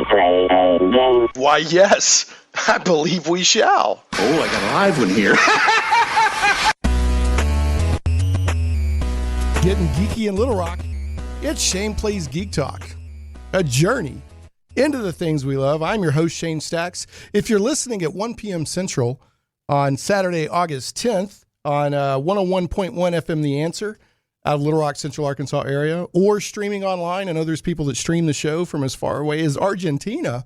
we play a game? Why, yes, I believe we shall. Oh, I got a live one here. Getting geeky in Little Rock, it's Shane Plays Geek Talk, a journey into the things we love. I'm your host, Shane Stacks. If you're listening at 1 p.m. Central on Saturday, August 10th on 101.1 FM The Answer out of Little Rock, Central Arkansas area, or streaming online, I know there's people that stream the show from as far away as Argentina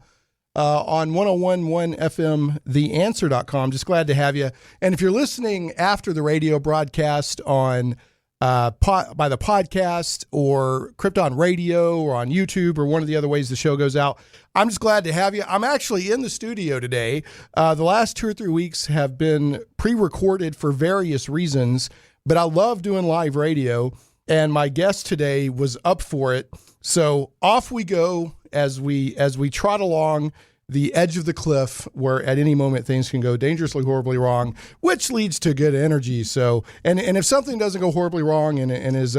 on 101.1 FM TheAnswer.com. Just glad to have you. And if you're listening after the radio broadcast on by the podcast or Krypton Radio or on YouTube or one of the other ways the show goes out, I'm just glad to have you. I'm actually in the studio today. The last 2 or 3 weeks have been pre-recorded for various reasons, but I love doing live radio, and my guest today was up for it. So off we go as we trot along the edge of the cliff where at any moment things can go dangerously, horribly wrong, which leads to good energy. So, and if something doesn't go horribly wrong and is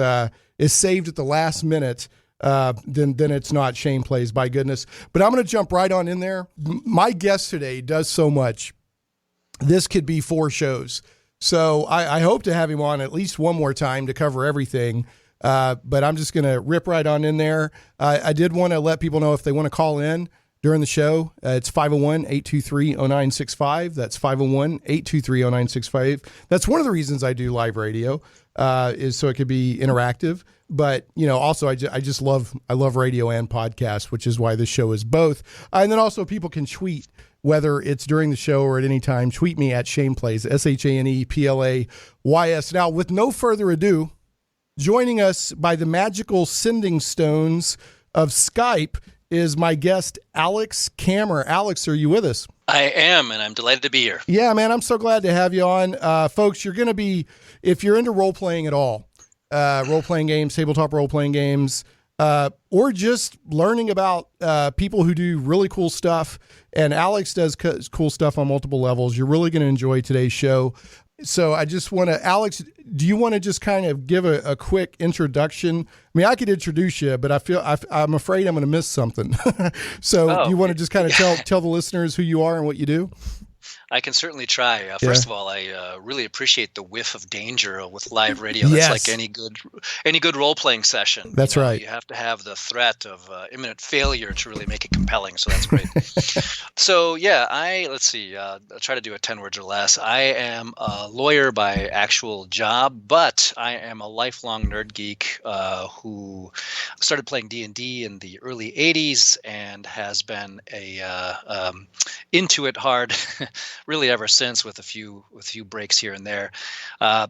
saved at the last minute, then it's not Shane Plays, by goodness. But I'm going to jump right on in there. My guest today does so much. This could be 4 shows. So I hope to have him on at least one more time to cover everything. But I'm just going to rip right on in there. I did want to let people know if they want to call in during the show, it's 501-823-0965. That's 501-823-0965. That's one of the reasons I do live radio, is so it could be interactive. But, you know, also I love radio and podcasts, which is why this show is both. And then also people can tweet, whether it's during the show or at any time. Tweet me at Shane Plays, ShanePlays. Now, with no further ado, joining us by the magical sending stones of Skype is my guest, Alex Kammer. Alex, are you with us? I am, and I'm delighted to be here. Yeah, man, I'm so glad to have you on. Folks, you're going to be, if you're into role-playing at all, role-playing games, tabletop role-playing games, or just learning about people who do really cool stuff, and Alex does cool stuff on multiple levels, you're really going to enjoy today's show. So I just want to, Alex, do you want to just kind of give a quick introduction? I mean, I could introduce you, but I'm afraid I'm going to miss something. So do you want to just kind of tell the listeners who you are and what you do? I can certainly try. First of all, I really appreciate the whiff of danger with live radio. That's like any good role-playing session. That's right. You have to have the threat of imminent failure to really make it compelling. So that's great. So yeah, let's see. I'll try to do it 10 words or less. I am a lawyer by actual job, but I am a lifelong nerd geek who started playing D&D in the early 80s and has been into it hard. Really ever since, with a few breaks here and there.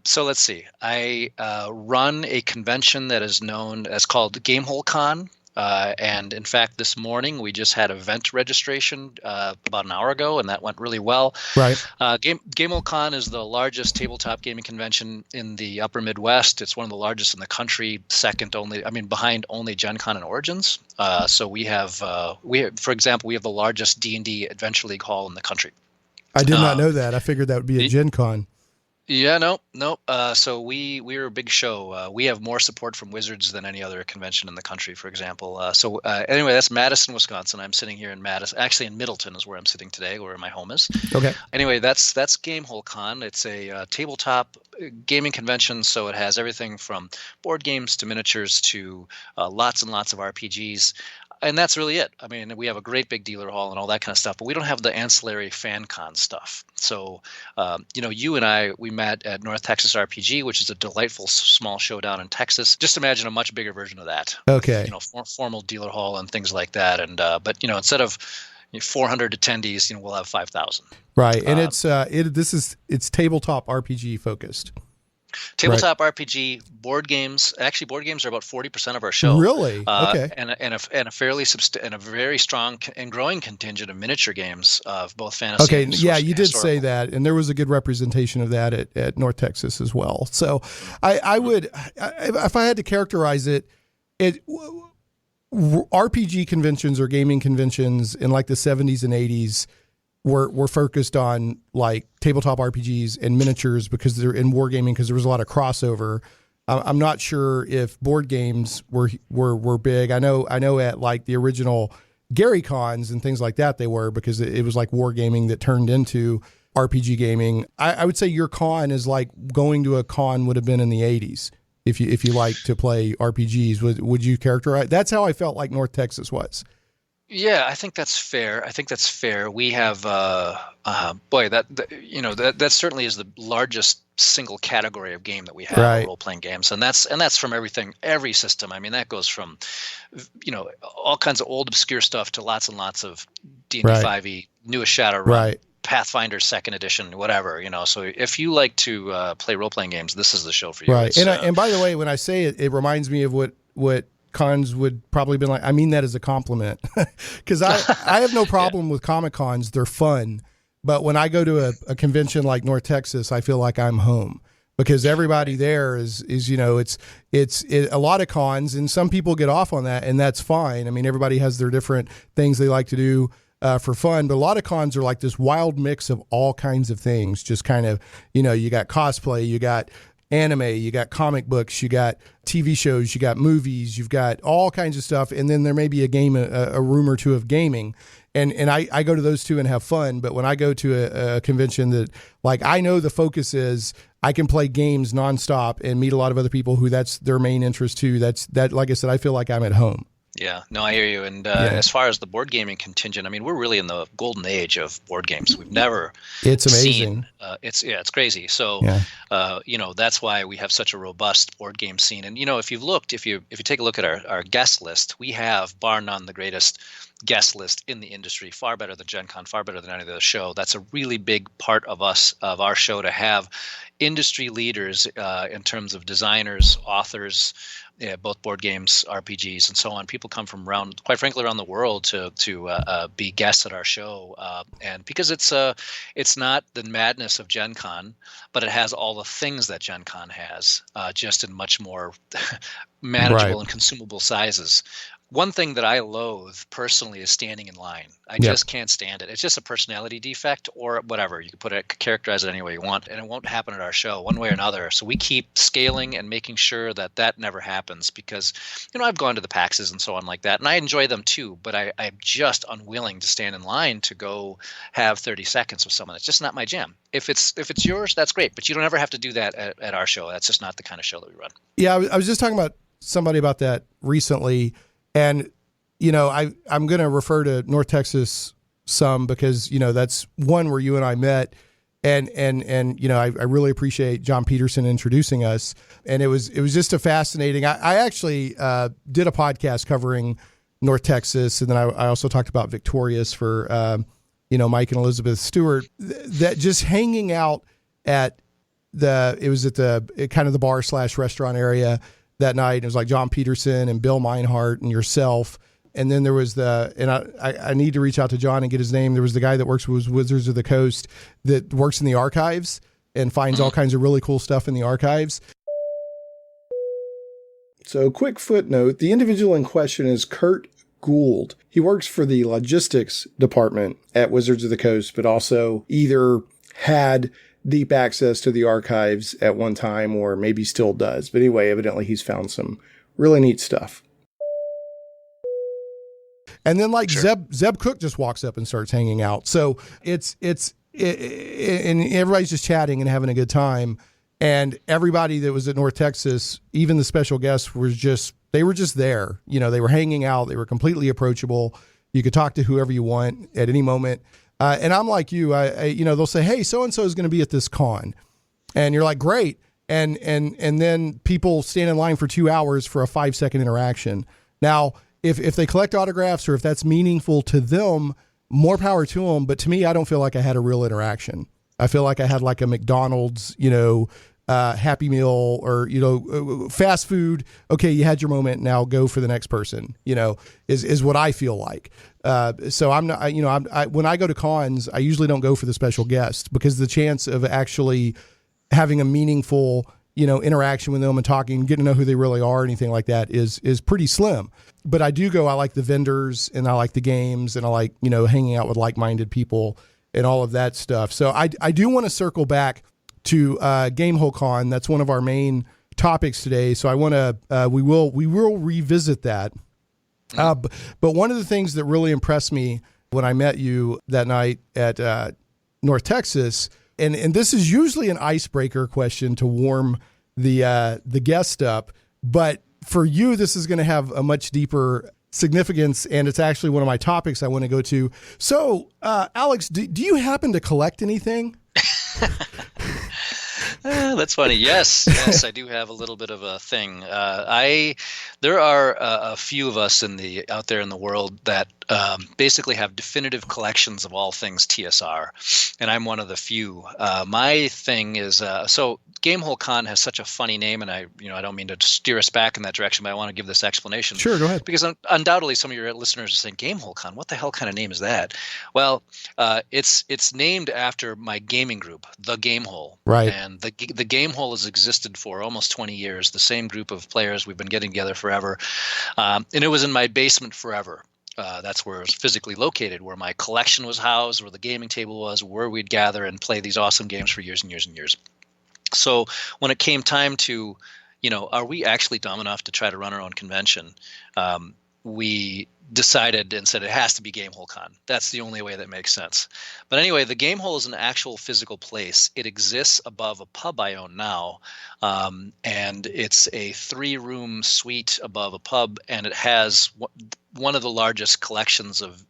So let's see. I run a convention that is known as called Gamehole Con. And in fact, this morning we just had event registration about an hour ago, and that went really well. Right. Gamehole Con is the largest tabletop gaming convention in the upper Midwest. It's one of the largest in the country, behind only Gen Con and Origins. So we have, for example, we have the largest D&D Adventure League hall in the country. I did not know that. I figured that would be a Gen Con. Yeah, no. So we're a big show. We have more support from Wizards than any other convention in the country, for example. Anyway, that's Madison, Wisconsin. I'm sitting here in Madison. Actually, in Middleton is where I'm sitting today, where my home is. Okay. Anyway, that's Gamehole Con. It's a tabletop gaming convention, so it has everything from board games to miniatures to lots and lots of RPGs. And that's really it. I mean, we have a great big dealer hall and all that kind of stuff, but we don't have the ancillary fan con stuff. So, you and I, we met at North Texas RPG, which is a delightful small show down in Texas. Just imagine a much bigger version of that. Okay. Formal dealer hall and things like that. And but instead of 400 attendees, we'll have 5,000. Right, and it's tabletop RPG focused. Tabletop RPG, board games. Actually, board games are about 40% of our show. Really? Okay. And a very strong and growing contingent of miniature games of both fantasy. Okay. And yeah, you did historical. say that, and there was a good representation of that at North Texas as well. So, I would, if I had to characterize it, RPG conventions or gaming conventions in like the 70s and 80s. Were focused on like tabletop RPGs and miniatures because they're in wargaming because there was a lot of crossover. I'm not sure if board games were big. I know at like the original Gary cons and things like that they were, because it was like wargaming that turned into RPG gaming. I would say your con is like going to a con would have been in the 80s if you like to play RPGs. Would you characterize? That's how I felt like North Texas was. Yeah, I think that's fair. We have, that certainly is the largest single category of game that we have, right. Role-playing games, and that's from every system. I mean, that goes from, all kinds of old obscure stuff to lots and lots of D&D 5e, newest Shadowrun, right. Pathfinder 2nd edition, whatever. So if you like to play role-playing games, this is the show for you. Right, and by the way, when I say it, it reminds me of what cons would probably been like. I mean that as a compliment, because I have no problem with Comic Cons. They're fun, but when I go to a convention like North Texas, I feel like I'm home, because everybody there is it's a lot of cons, and some people get off on that, and that's fine. I mean, everybody has their different things they like to do for fun, but a lot of cons are like this wild mix of all kinds of things. Just kind of, you got cosplay, you got anime, you got comic books, you got TV shows, you got movies, you've got all kinds of stuff, and then there may be a room or two of gaming, and I go to those two and have fun. But when I go to a convention that, like, I know the focus is I can play games nonstop and meet a lot of other people who that's their main interest too. That like I said, I feel like I'm at home. Yeah, no, I hear you. And as far as the board gaming contingent, I mean, we're really in the golden age of board games. We've never It's amazing. It's crazy. So, that's why we have such a robust board game scene. And, if you take a look at our guest list, we have, bar none, the greatest guest list in the industry, far better than Gen Con, far better than any other show. That's a really big part of our show, to have industry leaders in terms of designers, authors, both board games, RPGs, and so on. People come from quite frankly, around the world to be guests at our show, and because it's not the madness of Gen Con, but it has all the things that Gen Con has, just in much more manageable and consumable sizes. One thing that I loathe personally is standing in line. I just can't stand it. It's just a personality defect or whatever. You can characterize it any way you want, and it won't happen at our show one way or another. So we keep scaling and making sure that never happens, because, I've gone to the PAXs and so on like that, and I enjoy them too, but I'm just unwilling to stand in line to go have 30 seconds with someone. It's just not my jam. If it's yours, that's great, but you don't ever have to do that at our show. That's just not the kind of show that we run. Yeah, I was just talking about somebody about that recently. And, I'm going to refer to North Texas some, because, that's one where you and I met, and I really appreciate John Peterson introducing us. And it was just a fascinating, I actually did a podcast covering North Texas. And then I also talked about Victorious for, Mike and Elizabeth Stewart, that just hanging out at the kind of the bar / restaurant area that night. It was like John Peterson and Bill Meinhardt and yourself. And then there was I need to reach out to John and get his name. There was the guy that works with Wizards of the Coast that works in the archives and finds all kinds of really cool stuff in the archives. So, quick footnote, the individual in question is Kurt Gould. He works for the logistics department at Wizards of the Coast, but also either had deep access to the archives at one time, or maybe still does. But anyway, evidently he's found some really neat stuff. And then Zeb Cook just walks up and starts hanging out. So it's and everybody's just chatting and having a good time. And everybody that was at North Texas, even the special guests, were just there. They were hanging out. They were completely approachable. You could talk to whoever you want at any moment. And I'm like you, they'll say, hey, so-and-so is going to be at this con. And you're like, great. And then people stand in line for 2 hours for a 5-second interaction. Now, if they collect autographs or if that's meaningful to them, more power to them. But to me, I don't feel like I had a real interaction. I feel like I had like a McDonald's, Happy Meal or, fast food. Okay, you had your moment. Now go for the next person, is what I feel like. So I'm not, when I go to cons, I usually don't go for the special guest, because the chance of actually having a meaningful, interaction with them and talking, getting to know who they really are, anything like that is pretty slim. But I do go, I like the vendors and I like the games and I like, hanging out with like-minded people and all of that stuff. So I do want to circle back to Gamehole Con. That's one of our main topics today. So I want to, we will revisit that. But one of the things that really impressed me when I met you that night at North Texas, and this is usually an icebreaker question to warm the guest up, but for you, this is going to have a much deeper significance, and it's actually one of my topics I want to go to. So, Alex, do you happen to collect anything? That's funny. Yes, I do have a little bit of a thing. There are a few of us out there in the world that basically have definitive collections of all things TSR, and I'm one of the few. My thing is so Gamehole Con has such a funny name, and I don't mean to steer us back in that direction, but I want to give this explanation. Sure, go ahead. Because undoubtedly some of your listeners are saying, Gamehole Con, what the hell kind of name is that? Well, it's named after my gaming group, The Gamehole. Right. And the Gamehole has existed for almost 20 years. The same group of players, we've been getting together forever. And it was in my basement forever. That's where it was physically located, where my collection was housed, where the gaming table was, where we'd gather and play these awesome games for years and years and years. So when it came time to, are we actually dumb enough to try to run our own convention? We decided and said it has to be Gamehole Con. That's the only way that makes sense. But anyway, the Gamehole is an actual physical place. It exists above a pub I own now, and it's a 3-room suite above a pub, and it has one of the largest collections of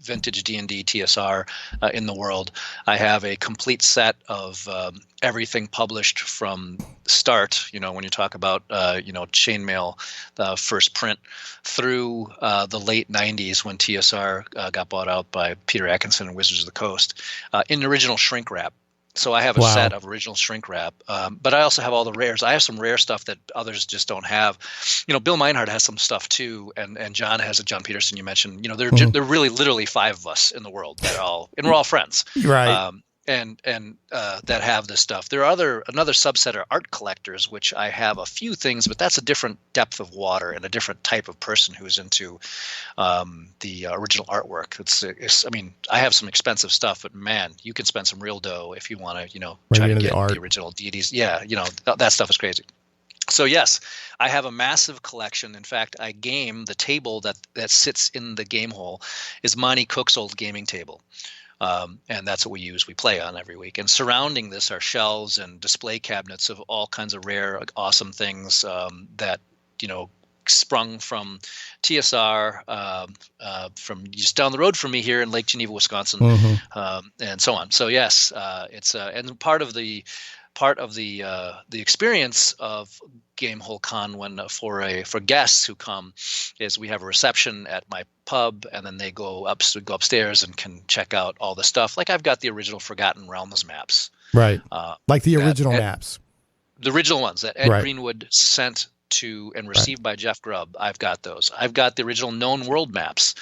vintage D&D TSR in the world. I have a complete set of everything published from start, when you talk about, chainmail, first print, through the late 90s when TSR got bought out by Peter Atkinson and Wizards of the Coast, in original shrink wrap. So I have a set of original shrink wrap, but I also have all the rares. I have some rare stuff that others just don't have. Bill Meinhardt has some stuff too, and John has it. John Peterson, you mentioned. There are really literally 5 of us in the world and we're all friends. Right. And that have this stuff. There are another subset are art collectors, which I have a few things, but that's a different depth of water and a different type of person who's into the original artwork. It's I have some expensive stuff, but man, you can spend some real dough if you want to, try to get the original deities. Yeah, that stuff is crazy. So yes, I have a massive collection. In fact, I game the table that sits in the Gamehole is Monty Cook's old gaming table. And that's what we play on every week. And surrounding this are shelves and display cabinets of all kinds of rare, awesome things that, sprung from TSR, from just down the road from me here in Lake Geneva, Wisconsin, and so on. So yes, it's and part of the experience of Gamehole Con for guests who come is we have a reception at my pub, and then they go upstairs and can check out all the stuff. Like I've got the original Forgotten Realms maps, right? Like the original maps, the original ones that Ed Greenwood sent to and received by Jeff Grubb. I've got those. I've got the original known world maps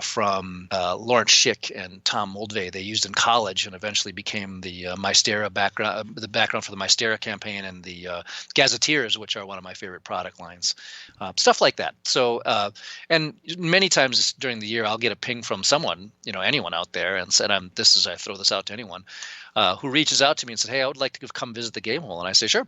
from Lawrence Schick and Tom Moldvay. They used in college and eventually became the Mystera background, the background for the Mystera campaign, and the Gazetteers, which are one of my favorite product lines. Stuff like that. So, and many times during the year, I'll get a ping from someone, anyone out there, and said, I throw this out to anyone who reaches out to me and said, hey, I would like to come visit the Gamehole. And I say, sure.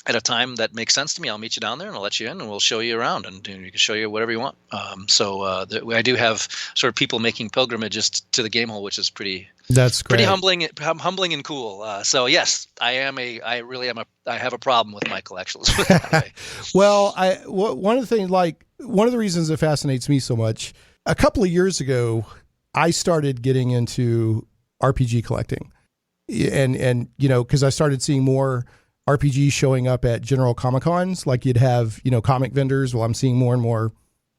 At a time that makes sense to me, I'll meet you down there and I'll let you in and we'll show you around and you can show you whatever you want. I do have sort of people making pilgrimages to the Gamehole, which is pretty humbling and cool. So yes, I have a problem with my collections. Well, one of the reasons it fascinates me so much, a couple of years ago, I started getting into RPG collecting and because I started seeing more RPGs showing up at general Comic-Cons, like you'd have, comic vendors. Well, I'm seeing more and more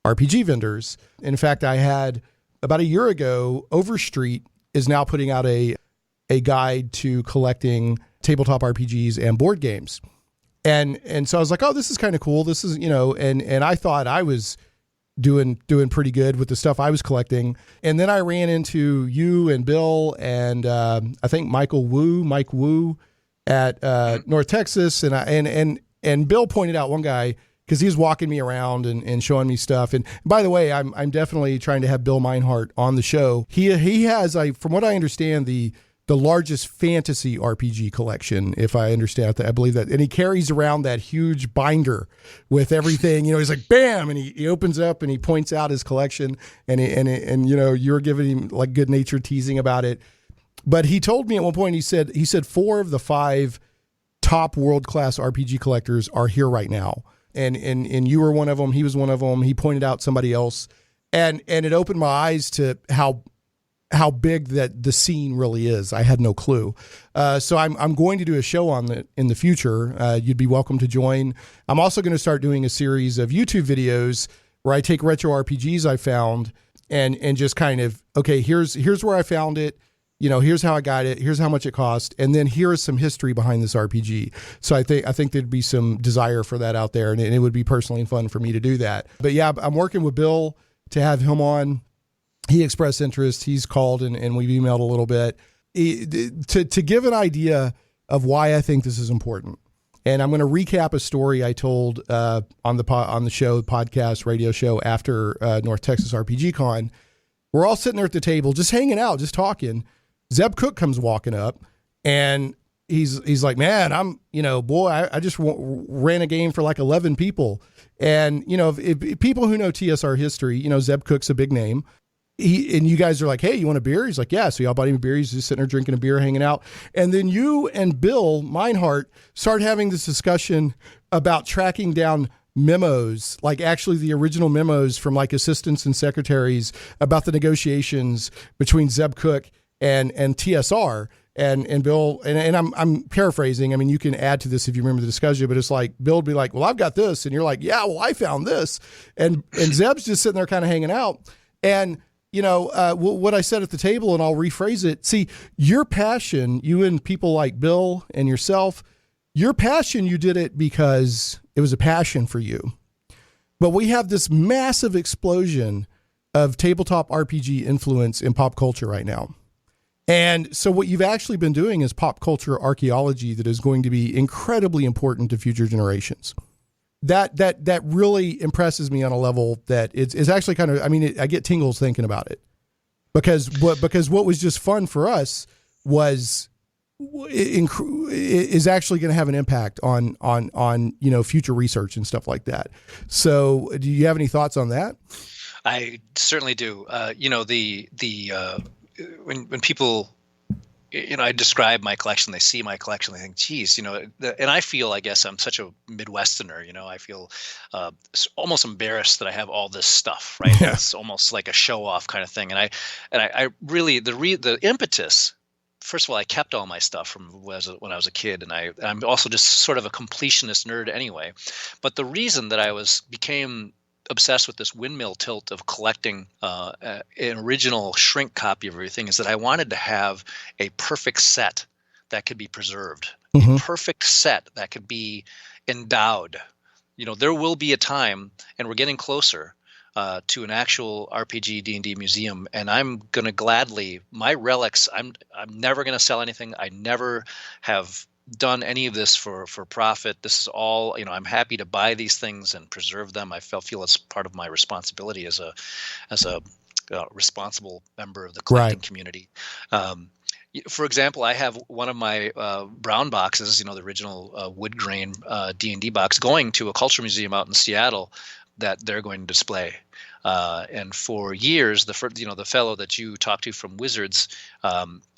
RPG vendors. In fact, I had about a year ago, Overstreet is now putting out a guide to collecting tabletop RPGs and board games. And so I was like, oh, this is kind of cool. This is, and I thought I was doing pretty good with the stuff I was collecting. And then I ran into you and Bill and I think Mike Wu at North Texas, and Bill pointed out one guy because he was walking me around and showing me stuff. And by the way, I'm definitely trying to have Bill Meinhardt on the show. He has, from what I understand, the the largest fantasy RPG collection, if I understand that. I believe that. And he carries around that huge binder with everything. He's like, bam, and he opens up and he points out his collection, and you're giving him like good natured teasing about it. But he told me at one point, he said 4 of the 5 top world class RPG collectors are here right now, and you were one of them. He was one of them. He pointed out somebody else, and it opened my eyes to how big that the scene really is. I had no clue. So I'm going to do a show on it in the future. You'd be welcome to join. I'm also going to start doing a series of YouTube videos where I take retro RPGs I found and just kind of, okay, here's where I found it. Here's how I got it. Here's how much it cost. And then here is some history behind this RPG. So I think there'd be some desire for that out there, and it would be personally fun for me to do that. But yeah, I'm working with Bill to have him on. He expressed interest. He's called and we've emailed a little bit to give an idea of why I think this is important. And I'm going to recap a story I told on the show, podcast, radio show after North Texas RPG Con. We're all sitting there at the table, just hanging out, just talking. Zeb Cook comes walking up, and he's like, man, I just ran a game for like 11 people. And, if people who know TSR history, Zeb Cook's a big name. And you guys are like, hey, you want a beer? He's like, yeah. So y'all bought him a beer. He's just sitting there drinking a beer, hanging out. And then you and Bill Meinhardt start having this discussion about tracking down memos, like actually the original memos from like assistants and secretaries about the negotiations between Zeb Cook and TSR. And Bill, and I'm paraphrasing. I mean, you can add to this if you remember the discussion, but it's like Bill would be like, well, I've got this. And you're like, yeah, well, I found this. And Zeb's just sitting there kind of hanging out. And what I said at the table, and I'll rephrase it. See, your passion, you and people like Bill and yourself, your passion, you did it because it was a passion for you. But we have this massive explosion of tabletop RPG influence in pop culture right now. And so what you've actually been doing is pop culture archaeology that is going to be incredibly important to future generations. That really impresses me on a level that it's actually kind of, I get tingles thinking about it because what was just fun for us is actually going to have an impact on future research and stuff like that. So do you have any thoughts on that? I certainly do. When people, I describe my collection, they see my collection, they think, geez, and I feel, I guess I'm such a Midwesterner, I feel almost embarrassed that I have all this stuff, right? Yeah. It's almost like a show off kind of thing. And I really, the impetus, first of all, I kept all my stuff from when I was a kid, and I'm also just sort of a completionist nerd anyway. But the reason that I became obsessed with this windmill tilt of collecting an original shrink copy of everything is that I wanted to have a perfect set that could be preserved, a perfect set that could be endowed. There will be a time, and we're getting closer to an actual RPG D&D museum, and I'm going to gladly, my relics, I'm never going to sell anything. I never have done any of this for profit. This is all, I'm happy to buy these things and preserve them. I feel it's part of my responsibility as a responsible member of the collecting community. For example, I have one of my brown boxes, the original wood grain D&D box, going to a culture museum out in Seattle that they're going to display. And for years, the fellow that you talked to from Wizards,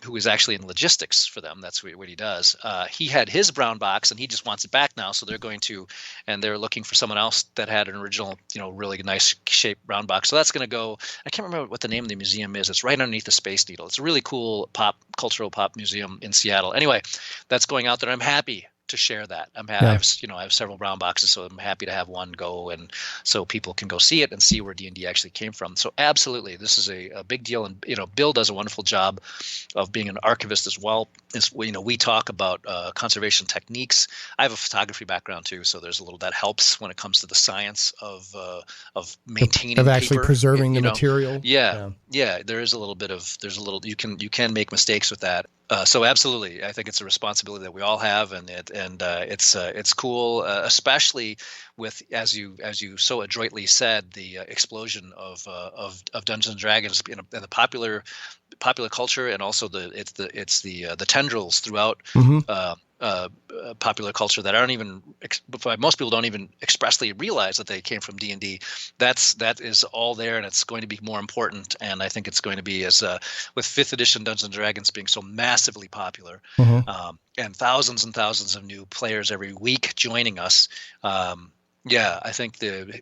who is actually in logistics for them, that's what he does. He had his brown box, and he just wants it back now. So they're looking for someone else that had an original, really nice shaped brown box. So that's going to go. I can't remember what the name of the museum is. It's right underneath the Space Needle. It's a really cool cultural pop museum in Seattle. Anyway, that's going out there. I'm happy to share that. I have several brown boxes, so I'm happy to have one go, and so people can go see it and see where D&D actually came from. So absolutely, this is a big deal, and Bill does a wonderful job of being an archivist as well. We talk about conservation techniques. I have a photography background too, so there's a little that helps when it comes to the science of maintaining of actually paper, preserving the material. Yeah. There is a little bit of you can make mistakes with that. So absolutely, I think it's a responsibility that we all have, and it's cool, especially with as you so adroitly said, the explosion of Dungeons and Dragons in the popular culture, and also the tendrils throughout Hmm. popular culture that aren't even most people don't even expressly realize that they came from D&D. That is all there, and it's going to be more important. And I think it's going to be as with 5th edition Dungeons and Dragons being so massively popular, Hmm. and thousands of new players every week joining us. Yeah, I think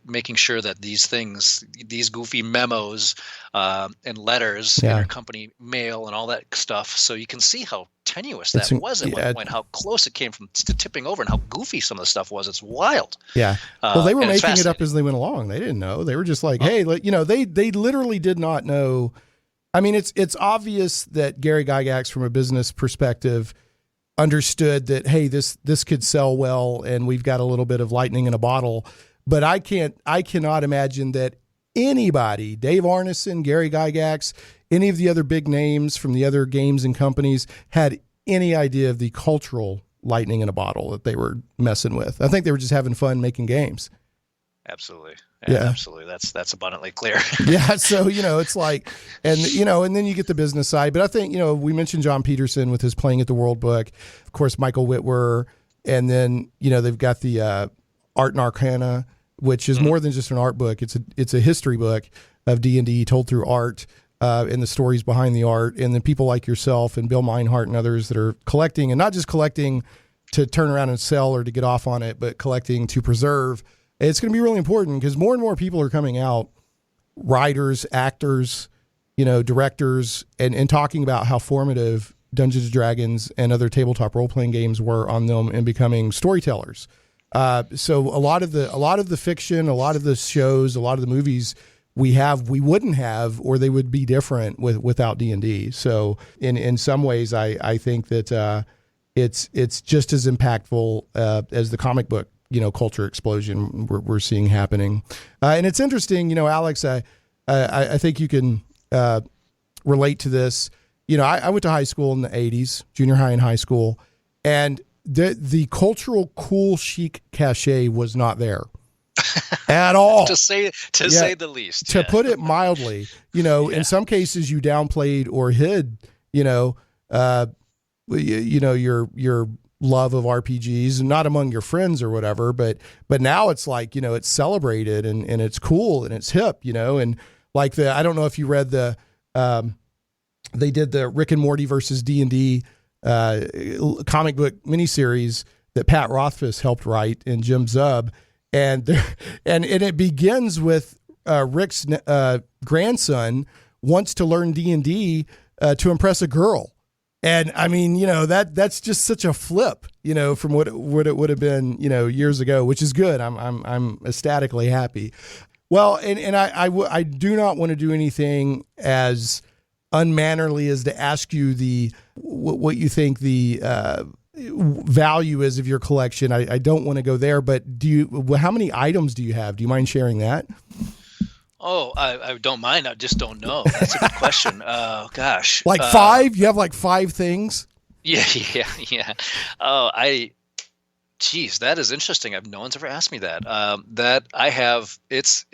making sure that these things, these goofy memos and letters, intercompany mail, and all that stuff, so you can see how tenuous that was at one point, how close it came to tipping over, and how goofy some of the stuff was. It's wild. Yeah. Well, they were making it up as they went along. They didn't know. They were just like, hey, they literally did not know. I mean, it's obvious that Gary Gygax, from a business perspective, understood that, hey, this could sell well, and we've got a little bit of lightning in a bottle. But I cannot imagine that anybody, Dave Arneson, Gary Gygax, any of the other big names from the other games and companies, had any idea of the cultural lightning in a bottle that they were messing with. I think they were just having fun making games. Absolutely. Yeah, absolutely. That's abundantly clear. Yeah. So, it's like, and then you get the business side, but I think, we mentioned John Peterson with his Playing at the World book, of course, Michael Whitwer, and then, they've got the Art and Arcana, which is more than just an art book. It's a history book of D&D told through art, and the stories behind the art. And then people like yourself and Bill Meinhardt and others that are collecting, and not just collecting to turn around and sell or to get off on it, but collecting to preserve. It's going to be really important because more and more people are coming out, writers, actors, directors, and talking about how formative Dungeons and Dragons and other tabletop role-playing games were on them and becoming storytellers. So a lot of the fiction, a lot of the shows, a lot of the movies we wouldn't have, or they would be different without D&D. So in some ways, I think that it's just as impactful as the comic book culture explosion we're seeing happening. And it's interesting, Alex, I think you can relate to this. I went to high school in the 80s, junior high and high school, and the cultural cool chic cachet was not there at all. to say the least. To put it mildly, in some cases you downplayed or hid, your love of RPGs, not among your friends or whatever, but now it's like, it's celebrated and it's cool and it's hip, and like I don't know if you read they did the Rick and Morty versus D&D comic book miniseries that Pat Rothfuss helped write and Jim Zub. And it begins with Rick's grandson wants to learn D&D to impress a girl. And I mean, that's just such a flip, from what it would have been, years ago, which is good. I'm ecstatically happy. Well, and I do not want to do anything as unmannerly as to ask you what you think the value is of your collection. I don't want to go there, but how many items do you have? Do you mind sharing that? Oh, I don't mind. I just don't know. That's a good question. Oh, gosh. Like 5? You have like 5 things? Yeah. Oh, geez, that is interesting. No one's ever asked me that. That I have, it's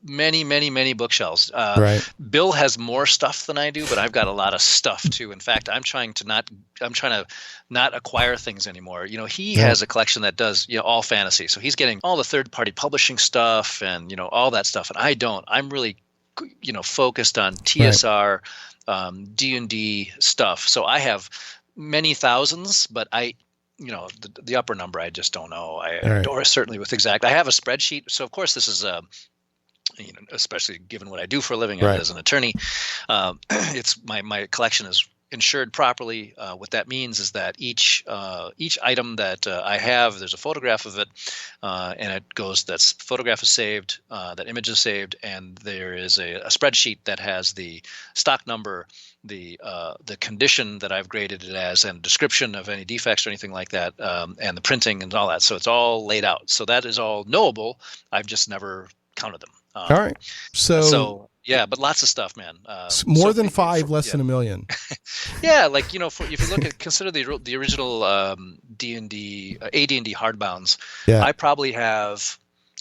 many bookshelves. Right. Bill has more stuff than I do, but I've got a lot of stuff too. In fact, I'm trying to not acquire things anymore. He has a collection that does, all fantasy. So he's getting all the third-party publishing stuff and, all that stuff. And I don't. I'm really, focused on TSR, D&D stuff. So I have many thousands, but the upper number, I just don't know. Or certainly with exact. I have a spreadsheet. So of course this is especially given what I do for a living as an attorney, it's my collection is insured properly. What that means is that each item that I have, there's a photograph of it, and it goes. That photograph is saved, that image is saved, and there is a spreadsheet that has the stock number, the condition that I've graded it as, and description of any defects or anything like that, and the printing and all that. So it's all laid out. So that is all knowable. I've just never counted them. All right. So Yeah, but lots of stuff, man. More than 5, less than 1 million. Yeah, like if you look at consider the original D&D AD&D hardbounds, Yeah. I probably have,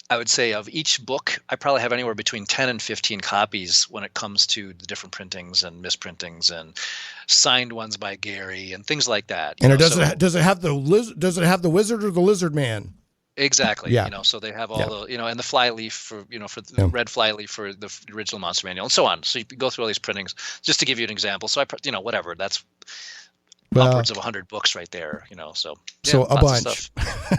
I would say, of each book, I probably have anywhere between 10 and 15 copies when it comes to the different printings and misprintings and signed ones by Gary and things like that. And does it have the wizard or the lizard man? Exactly. Yeah. So they have all the, and the flyleaf for the red flyleaf for the original Monster Manual and so on. So you go through all these printings just to give you an example. So whatever, that's upwards of 100 books right there, so. Yeah, so a bunch.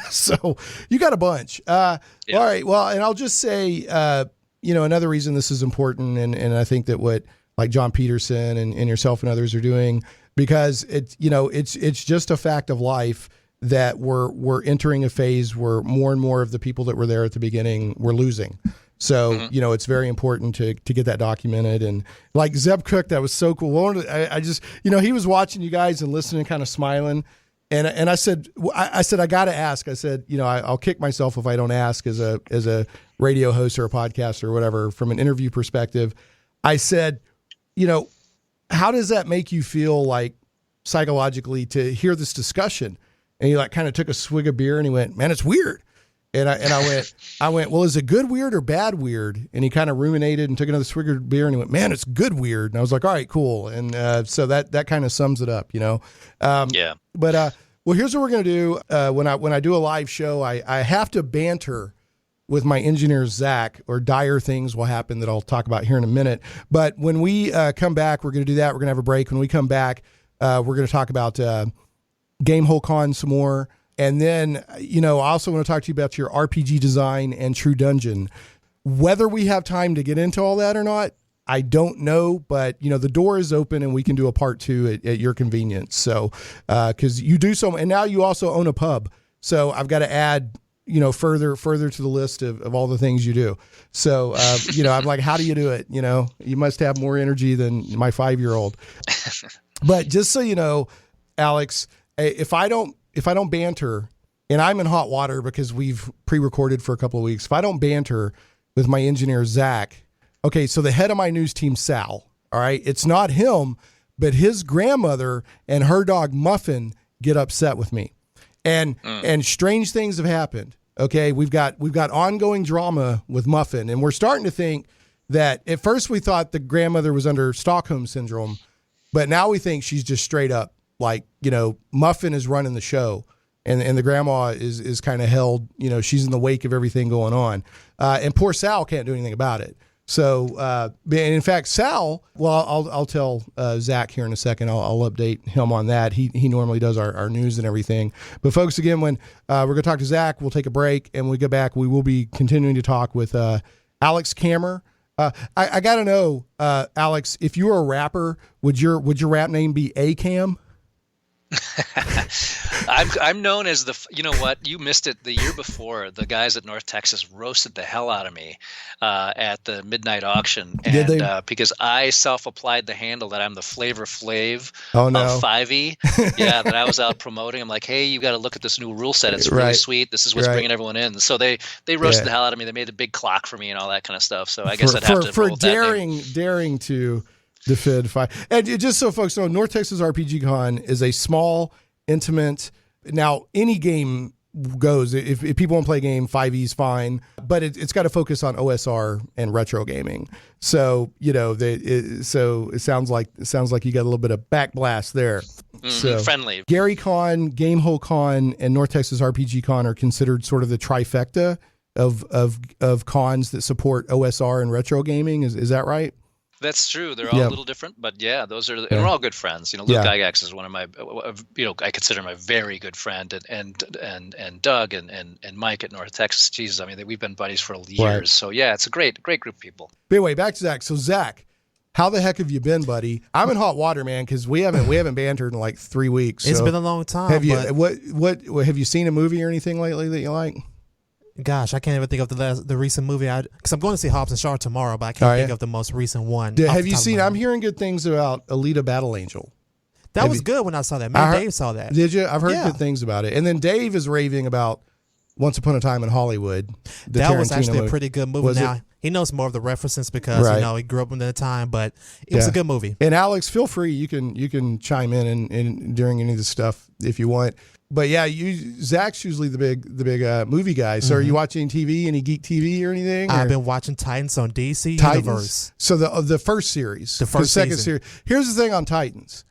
So you got a bunch. All right. Well, and I'll just say, another reason this is important. And I think that what like John Peterson and yourself and others are doing, because it's just a fact of life that we're entering a phase where more and more of the people that were there at the beginning were losing. So, it's very important to get that documented. And like Zeb Cook, that was so cool. I just, he was watching you guys and listening, kind of smiling. And I said, I got to ask. I said, I'll kick myself if I don't ask as a radio host or a podcast or whatever, from an interview perspective. I said, how does that make you feel, like psychologically, to hear this discussion? And he like kind of took a swig of beer and he went, man, it's weird. And I went, well, is it good weird or bad weird? And he kind of ruminated and took another swig of beer and he went, man, it's good weird. And I was like, all right, cool. And so that kind of sums it up, Yeah. But well, here's what we're gonna do. When I do a live show, I have to banter with my engineer Zach, or dire things will happen that I'll talk about here in a minute. But when we come back, we're gonna do that. We're gonna have a break. When we come back, we're gonna talk about Gamehole Con some more. And then, I also want to talk to you about your RPG design and True Dungeon. Whether we have time to get into all that or not, I don't know. But, the door is open and we can do a part 2 at your convenience. So, because you do so, and now you also own a pub. So I've got to add, further to the list of all the things you do. So, I'm like, how do you do it? You must have more energy than my 5-year-old. But just so you know, Alex, if I don't banter, and I'm in hot water because we've pre-recorded for a couple of weeks, if I don't banter with my engineer, Zach, okay, so the head of my news team, Sal, all right, it's not him, but his grandmother and her dog Muffin get upset with me. And strange things have happened. Okay, we've got ongoing drama with Muffin, and we're starting to think that at first we thought the grandmother was under Stockholm syndrome, but now we think she's just straight up, like, Muffin is running the show and the grandma is kind of held, she's in the wake of everything going on. And poor Sal can't do anything about it. So, and in fact, Sal, well, I'll tell Zach here in a second. I'll update him on that. He normally does our news and everything. But folks, again, when we're going to talk to Zach, we'll take a break, and when we get back, we will be continuing to talk with Alex Kammer. I got to know, Alex, if you were a rapper, would your rap name be A-Cam? I'm known as you know what, you missed it the year before. The guys at North Texas roasted the hell out of me at the midnight auction, and because I self-applied the handle that I'm the Flava Flav of 5e. Yeah, that I was out promoting. I'm like, hey, you got to look at this new rule set. It's really sweet. This is what's bringing everyone in. So they roasted the hell out of me. They made the big clock for me and all that kind of stuff. So I guess I'd have to for roll with that name. daring to defend 5. And just so folks know, North Texas RPG Con is a small, intimate. Now, any game goes. If people want to play a game, 5e is fine, but it's got to focus on OSR and retro gaming. So so it sounds like you got a little bit of backblast there. So friendly. Gary Con, Gamehole Con, and North Texas RPG Con are considered sort of the trifecta of cons that support OSR and retro gaming. Is that right? That's true. They're all a little different, but those are, and we're all good friends. Luke Gygax is one of my, I consider my very good friend, and Doug and Mike at North Texas. Jesus, I mean, we've been buddies for years. Right. So it's a great group of people. But anyway, back to Zach. So Zach, how the heck have you been, buddy? I'm in hot water, man, because we haven't bantered in like 3 weeks. It's been a long time. Have you what have you seen a movie or anything lately that you like? Gosh, I can't even think of the recent movie. Because I'm going to see Hobbs and Shaw tomorrow, but I can't think of the most recent one. Have you seen? I'm hearing good things about Alita Battle Angel. That was good when I saw that. Me and Dave saw that. Did you? I've heard good things about it. And then Dave is raving about Once Upon a Time in Hollywood. That was actually a pretty good movie. Now he knows more of the references because he grew up in the time. But it was a good movie. And Alex, feel free. You can chime in and during any of this stuff if you want. But yeah, Zach's usually the big movie guy. So are you watching TV, any geek TV or anything? I've been watching Titans on DC Universe. So the first series, the second series. Here's the thing on Titans.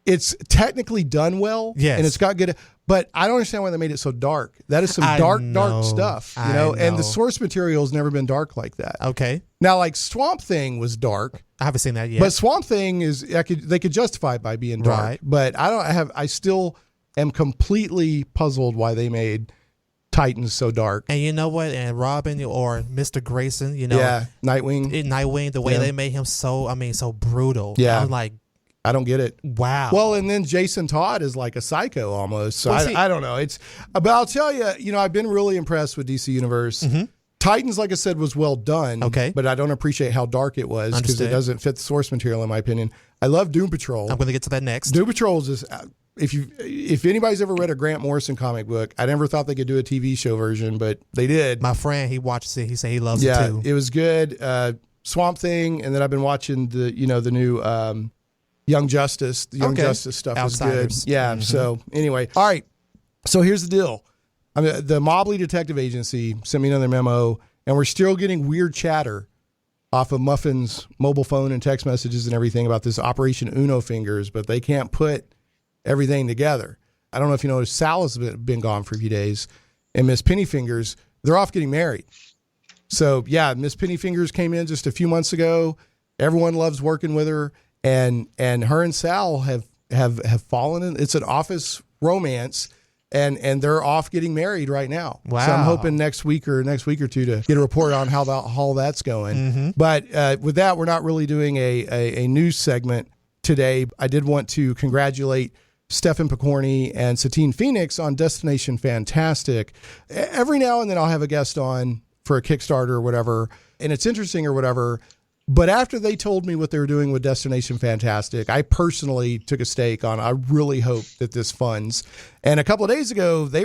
It's technically done well, and it's got good, but I don't understand why they made it so dark. That is some dark stuff, you know. And the source material has never been dark like that. Okay. Now, like Swamp Thing was dark. I haven't seen that yet. But Swamp Thing they could justify it by being dark. Right. But I still am completely puzzled why they made Titans so dark. And you know what? And Robin or Mr. Grayson, Nightwing. The way they made him so brutal. Yeah. I'm like, I don't get it. Wow. Well, and then Jason Todd is like a psycho almost. So I don't know. But I'll tell you, I've been really impressed with DC Universe. Mm-hmm. Titans, like I said, was well done. Okay. But I don't appreciate how dark it was because it doesn't fit the source material, in my opinion. I love Doom Patrol. I'm going to get to that next. Doom Patrol is just, if anybody's ever read a Grant Morrison comic book, I never thought they could do a TV show version, but they did. My friend, he watches it. He said he loves it too. Yeah, it was good. Swamp Thing, and then I've been watching the new Young Justice. The Young Justice stuff Outsiders. was good. Yeah. Mm-hmm. So anyway, all right. So here's the deal. The Mobley Detective Agency sent me another memo, and we're still getting weird chatter off of Muffin's mobile phone and text messages and everything about this Operation Uno Fingers, but they can't put everything together. I don't know if you noticed, Sal has been gone for a few days, and Miss Pennyfingers, they're off getting married. So yeah, Miss Pennyfingers came in just a few months ago. Everyone loves working with her, and her and Sal have fallen in. It's an office romance, and they're off getting married right now. Wow. So I'm hoping next week or two to get a report on how that's going. Mm-hmm. But with that, we're not really doing a news segment today. I did want to congratulate Stefan Picorni and Satine Phoenix on Destination Fantastic. Every now and then I'll have a guest on for a Kickstarter or whatever, and it's interesting or whatever. But after they told me what they were doing with Destination Fantastic, I personally took a stake on, I really hope that this funds. And a couple of days ago, they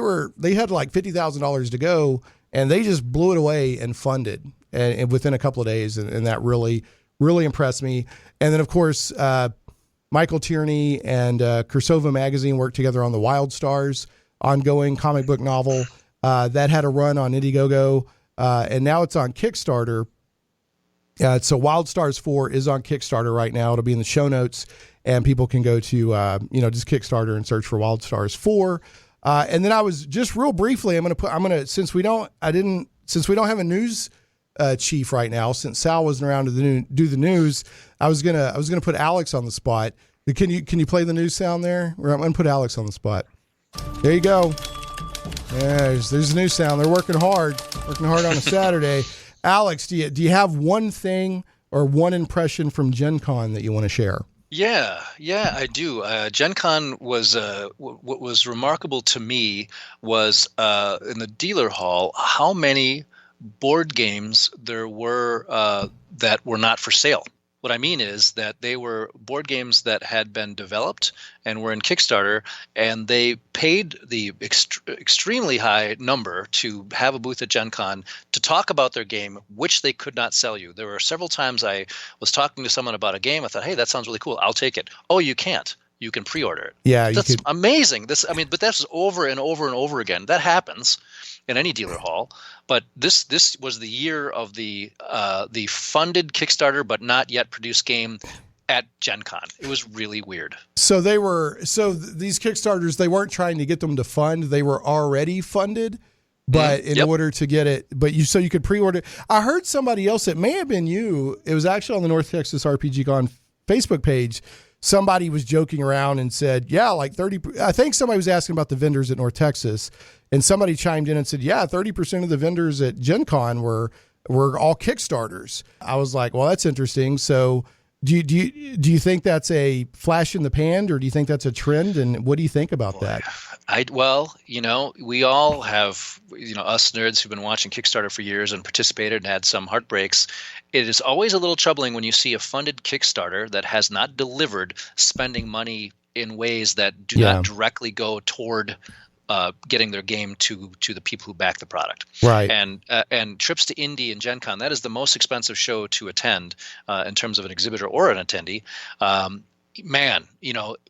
had like $50,000 to go, and they just blew it away and funded and within a couple of days. And that really, really impressed me. And then, of course, Michael Tierney and Kursova Magazine worked together on the Wildstars ongoing comic book novel that had a run on Indiegogo, and now it's on Kickstarter. So Wildstars 4 is on Kickstarter right now. It'll be in the show notes, and people can go to just Kickstarter and search for Wildstars 4. And then I was just real briefly, since we don't have a news chief right now, since Sal wasn't around to do the news, I was gonna put Alex on the spot. Can you play the news sound there? I'm gonna put Alex on the spot. There you go. There's the news sound. They're working hard on a Saturday. Alex, do you have one thing or one impression from Gen Con that you want to share? Yeah, I do. Gen Con was what was remarkable to me was in the dealer hall how many board games there were that were not for sale. What I mean is that they were board games that had been developed and were in Kickstarter, and they paid the extremely high number to have a booth at Gen Con to talk about their game, which they could not sell you. There were several times I was talking to someone about a game. I thought, hey, that sounds really cool. I'll take it. Oh, you can't. You can pre-order it. Yeah, that's amazing. But that's over and over and over again. That happens in any dealer hall. But this was the year of the funded Kickstarter but not yet produced game at Gen Con. It was really weird. So these Kickstarters, they weren't trying to get them to fund. They were already funded. But in order to get it, so you could pre-order. I heard somebody else, it may have been you. It was actually on the North Texas RPG Con Facebook page. Somebody was joking around and said, yeah, like 30, I think somebody was asking about the vendors at North Texas, and somebody chimed in and said, yeah, 30% of the vendors at Gen Con were all Kickstarters. I was like, well, that's interesting. So do you think that's a flash in the pan, or do you think that's a trend? And what do you think about that? We all have, us nerds who've been watching Kickstarter for years and participated and had some heartbreaks. It is always a little troubling when you see a funded Kickstarter that has not delivered spending money in ways that do not directly go toward getting their game to the people who back the product. Right. And trips to Indy and Gen Con, that is the most expensive show to attend in terms of an exhibitor or an attendee. Man,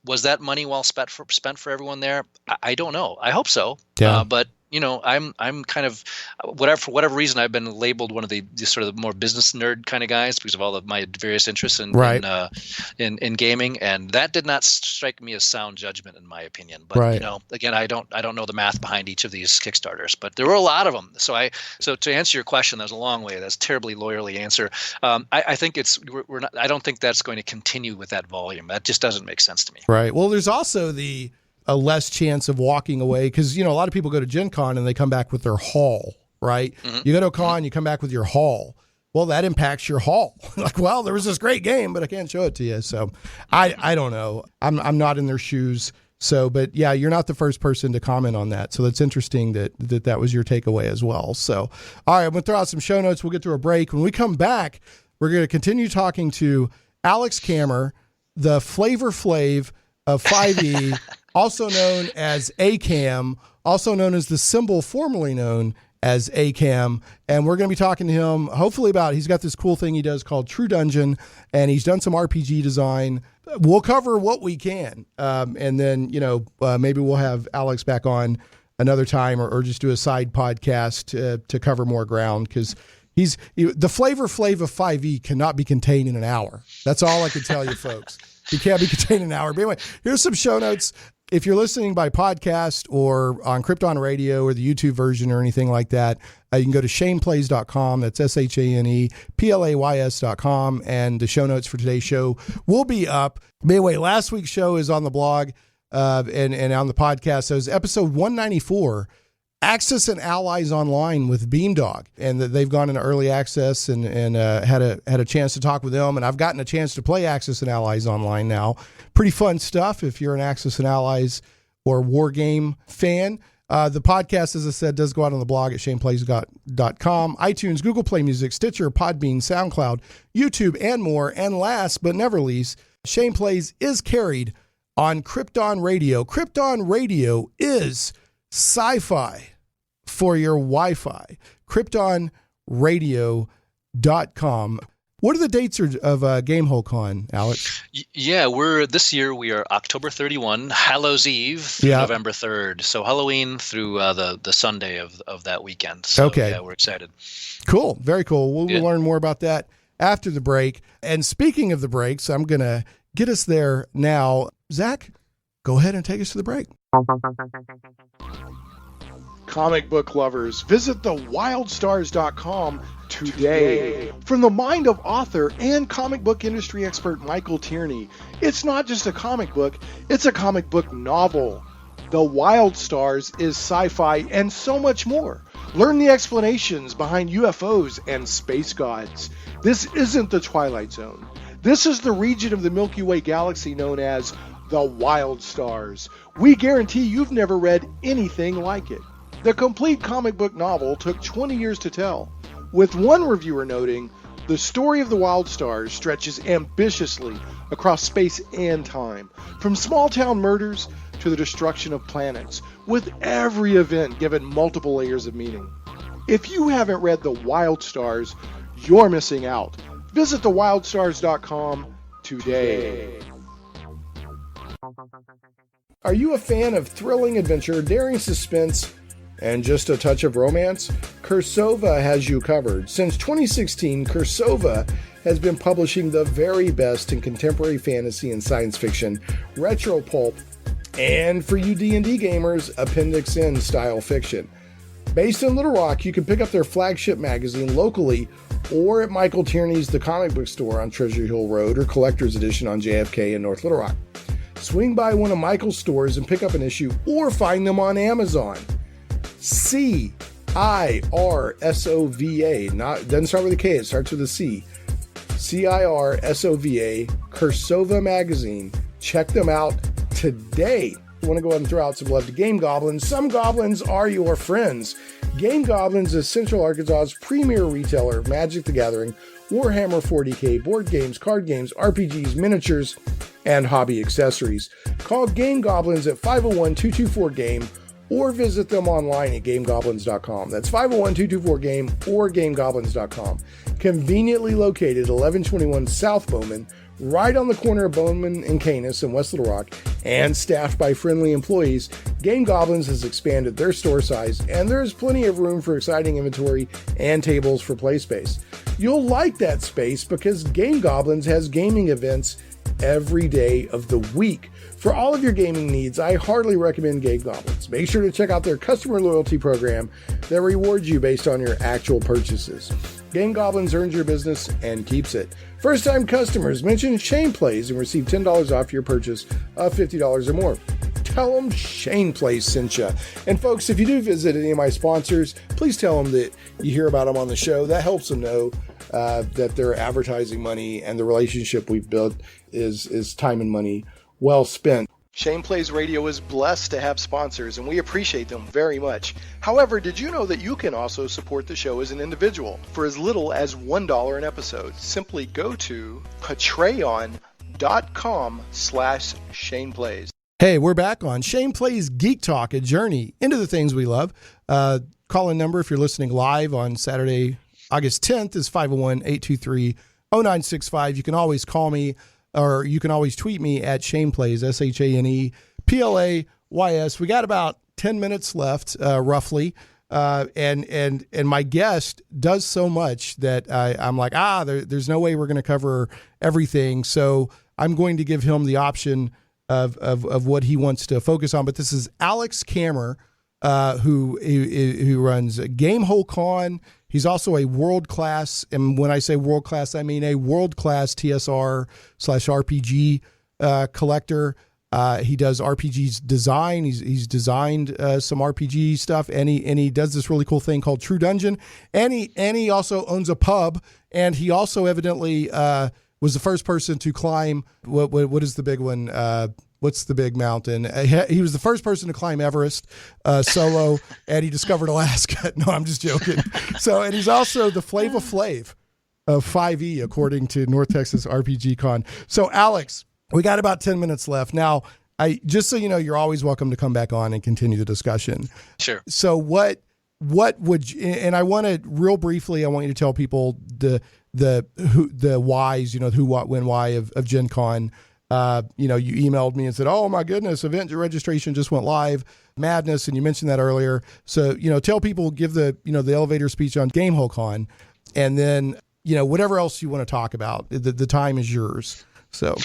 was that money well spent for everyone there? I don't know. I hope so. Yeah. But I'm kind of for whatever reason I've been labeled one of the sort of more business nerd kind of guys because of all of my various interests in gaming, and that did not strike me as sound judgment in my opinion. But again, I don't know the math behind each of these Kickstarters, but there were a lot of them. So to answer your question, that was a long way. That's a terribly lawyerly answer. I think we're not. I don't think that's going to continue with that volume. That just doesn't make sense to me. Right. Well, there's also a less chance of walking away because, a lot of people go to Gen Con and they come back with their haul, right? Mm-hmm. You go to a con, you come back with your haul. Well, that impacts your haul. Like, well, there was this great game, but I can't show it to you. So I don't know. I'm not in their shoes. So, but yeah, you're not the first person to comment on that. So that's interesting that was your takeaway as well. So, all right, I'm going to throw out some show notes. We'll get to a break. When we come back, we're going to continue talking to Alex Kammer, the Flava Flav of 5e, also known as ACAM, also known as the symbol formerly known as ACAM. And we're going to be talking to him hopefully he's got this cool thing he does called True Dungeon, and he's done some RPG design. We'll cover what we can. And then, maybe we'll have Alex back on another time or just do a side podcast to cover more ground because the Flava Flav of 5e cannot be contained in an hour. That's all I can tell you, folks. You can't be contained in an hour. But anyway, here's some show notes. If you're listening by podcast or on Krypton Radio or the YouTube version or anything like that, you can go to shaneplays.com. That's ShanePlays.com. And the show notes for today's show will be up. But anyway, last week's show is on the blog and on the podcast. So it's episode 194. Axis and Allies Online with Beamdog, and that they've gone into early access and had a chance to talk with them, and I've gotten a chance to play Axis and Allies Online now. Pretty fun stuff if you're an Axis and Allies or war game fan. The podcast, as I said, does go out on the blog at shaneplays.com, iTunes, Google Play Music, Stitcher, Podbean, SoundCloud, YouTube, and more. And last but never least, Shane Plays is carried on Krypton Radio. Krypton Radio is SciFi for your Wi-Fi. KryptonRadio.com. What are the dates of Gamehole Con, Alex? Yeah, this year we are October 31, Hallows Eve through November 3rd. So Halloween through the Sunday of that weekend. So, okay. Yeah, we're excited. Cool. Very cool. We'll learn more about that after the break. And speaking of the breaks, I'm going to get us there now. Zach, go ahead and take us to the break. Comic book lovers, visit the Wildstars.com today. From the mind of author and comic book industry expert Michael Tierney, it's not just a comic book, it's a comic book novel. The Wildstars is sci-fi and so much more. Learn the explanations behind UFOs and space gods. This isn't the Twilight Zone. This is the region of the Milky Way galaxy known as the Wildstars. We guarantee you've never read anything like it. The complete comic book novel took 20 years to tell, with one reviewer noting, the story of the Wildstars stretches ambitiously across space and time, from small-town murders to the destruction of planets, with every event given multiple layers of meaning. If you haven't read the Wildstars, you're missing out. Visit thewildstars.com today. Are you a fan of thrilling adventure, daring suspense, and just a touch of romance? Cursova has you covered. Since 2016, Cursova has been publishing the very best in contemporary fantasy and science fiction, retro pulp, and for you D&D gamers, Appendix N style fiction. Based in Little Rock, you can pick up their flagship magazine locally or at Michael Tierney's The Comic Book Store on Treasure Hill Road or Collector's Edition on JFK in North Little Rock. Swing by one of Michael's stores and pick up an issue or find them on Amazon. CIRSOVA, doesn't start with a K, it starts with a C. CIRSOVA, Cursova Magazine. Check them out today. I want to go ahead and throw out some love to Game Goblins. Some goblins are your friends. Game Goblins is Central Arkansas's premier retailer of Magic the Gathering, Warhammer 40K, board games, card games, RPGs, miniatures, and hobby accessories. Call Game Goblins at 501-224-GAME or visit them online at GameGoblins.com. That's 501-224-GAME or GameGoblins.com. Conveniently located 1121 South Bowman, right on the corner of Bowman and Canis in West Little Rock, and staffed by friendly employees, Game Goblins has expanded their store size, and there's plenty of room for exciting inventory and tables for play space. You'll like that space because Game Goblins has gaming events every day of the week. For all of your gaming needs, I heartily recommend Game Goblins. Make sure to check out their customer loyalty program that rewards you based on your actual purchases. Game Goblins earns your business and keeps it. First-time customers, mention Shane Plays and receive $10 off your purchase of $50 or more. Tell them Shane Plays sent you. And folks, if you do visit any of my sponsors, please tell them that you hear about them on the show. That helps them know that their advertising money and the relationship we've built is time and money well spent. Shane Plays Radio is blessed to have sponsors, and we appreciate them very much. However, did you know that you can also support the show as an individual for as little as $1 an episode? Simply go to patreon.com/Shane Plays. Hey, we're back on Shane Plays Geek Talk, a journey into the things we love. Call-in number if you're listening live on Saturday, August 10th is 501-823-0965. You can always call me, or you can always tweet me at Shane Plays, ShanePlays. We got about 10 minutes left, roughly. And my guest does so much that I'm like, there's no way we're going to cover everything. So I'm going to give him the option of what he wants to focus on. But this is Alex Kammer, who runs Gamehole Con. He's also a world-class, and when I say world-class, I mean a world-class TSR/RPG collector. He does RPGs design. He's designed some RPG stuff, and he does this really cool thing called True Dungeon. And he also owns a pub, and he also evidently was the first person to climb what is the big one? What's the big mountain? He was the first person to climb Everest solo, and he discovered Alaska. No, I'm just joking. And he's also the Flava Flav of 5e, according to North Texas RPG Con. So, Alex, we got about 10 minutes left. Now, just so you know, you're always welcome to come back on and continue the discussion. Sure. So what would you, and I want to real briefly, I want you to tell people the whys, who, what, when, why of Gen Con. You emailed me and said, oh my goodness, event registration just went live, madness. And you mentioned that earlier. So, tell people, give the elevator speech on Gamehole Con, and then, whatever else you want to talk about, the time is yours. So.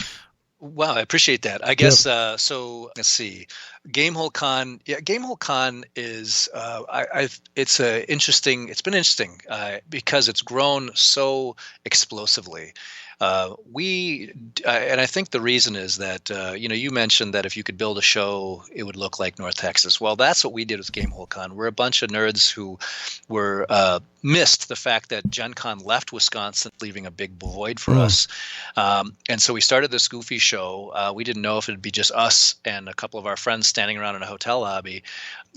Wow, I appreciate that. I guess, so let's see. Gamehole Con. Yeah, Gamehole Con is, it's been interesting because it's grown so explosively. And I think the reason is that, you mentioned that if you could build a show, it would look like North Texas. Well, that's what we did with Gamehole Con. We're a bunch of nerds who were missed the fact that Gen Con left Wisconsin, leaving a big void for us. And so we started this goofy show. We didn't know if it'd be just us and a couple of our friends standing around in a hotel lobby.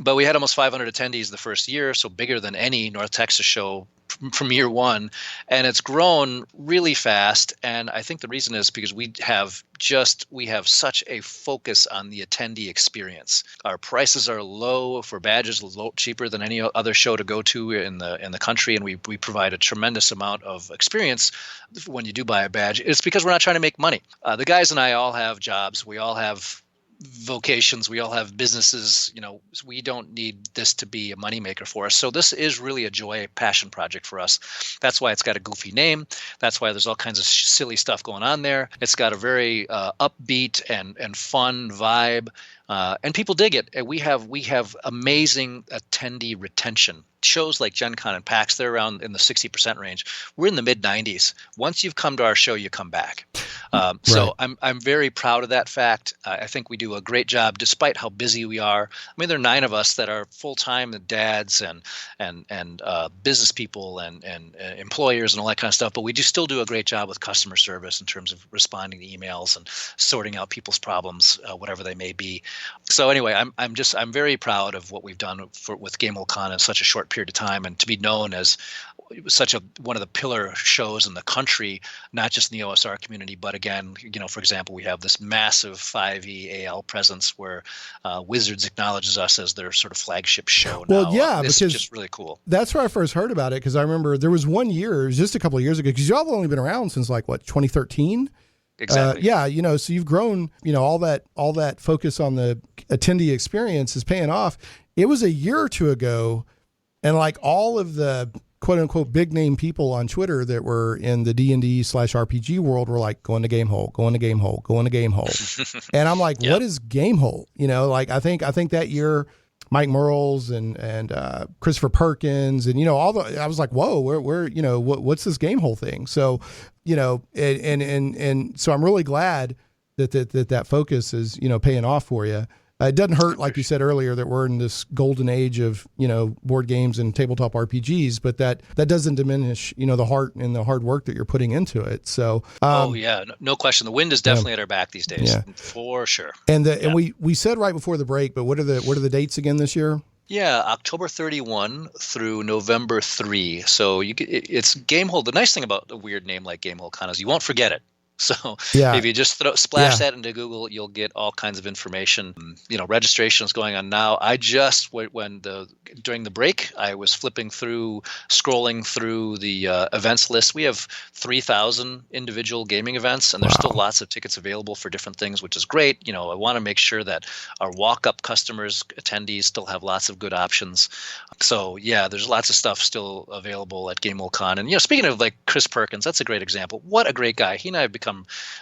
But we had almost 500 attendees the first year, so bigger than any North Texas show from year one, and it's grown really fast. And I think the reason is because we have such a focus on the attendee experience. Our prices are low for badges, cheaper than any other show to go to in the country, and we provide a tremendous amount of experience when you do buy a badge. It's because we're not trying to make money. The guys and I all have jobs. We all have vocations, we all have businesses. We don't need this to be a moneymaker for us. So this is really a joy, a passion project for us. That's why it's got a goofy name. That's why there's all kinds of silly stuff going on there. It's got a very upbeat and fun vibe, and people dig it. And we have amazing attendee retention. Shows like Gen Con and PAX, they're around in the 60% range. We're in the mid 90s. Once you've come to our show, you come back. So I'm very proud of that fact. I think we do a great job despite how busy we are. I mean, there are 9 of us that are full-time dads and business people and employers and all that kind of stuff, but we still do a great job with customer service in terms of responding to emails and sorting out people's problems, whatever they may be. So anyway, I'm very proud of what we've done with Gamehole Con in such a short period of time, and to be known as such one of the pillar shows in the country, not just in the OSR community, but again, for example, we have this massive 5e AL presence where Wizards acknowledges us as their sort of flagship show. Well, yeah, this because is just really cool. That's where I first heard about it, because I remember there was one year, it was just a couple of years ago, because y'all have only been around since 2013. Exactly. So you've grown. All that focus on the attendee experience is paying off. It was a year or two ago, and all of the quote unquote big name people on Twitter that were in the D&D/RPG world were going to Gamehole, going to Gamehole, going to Gamehole. And I'm like, What is Gamehole? I think that year Mike Merles and Christopher Perkins and I was like, whoa, where what's this Gamehole thing? So and so I'm really glad that focus is paying off for you. It doesn't hurt, like you said earlier, that we're in this golden age of, board games and tabletop RPGs, but that doesn't diminish, the heart and the hard work that you're putting into it. So, no question. The wind is definitely at our back these days, for sure. And and we said right before the break, but what are the dates again this year? Yeah, October 31 through November 3. So it's Gamehole. The nice thing about a weird name like Gamehole Con is you won't forget it. So if you just splash that into Google, you'll get all kinds of information. Registration is going on now. I just during the break, I was scrolling through the events list. We have 3,000 individual gaming events, and there's still lots of tickets available for different things, which is great. I want to make sure that our walk-up customers, attendees, still have lots of good options. So there's lots of stuff still available at Gamehole Con. And speaking of Chris Perkins, that's a great example. What a great guy. He and I have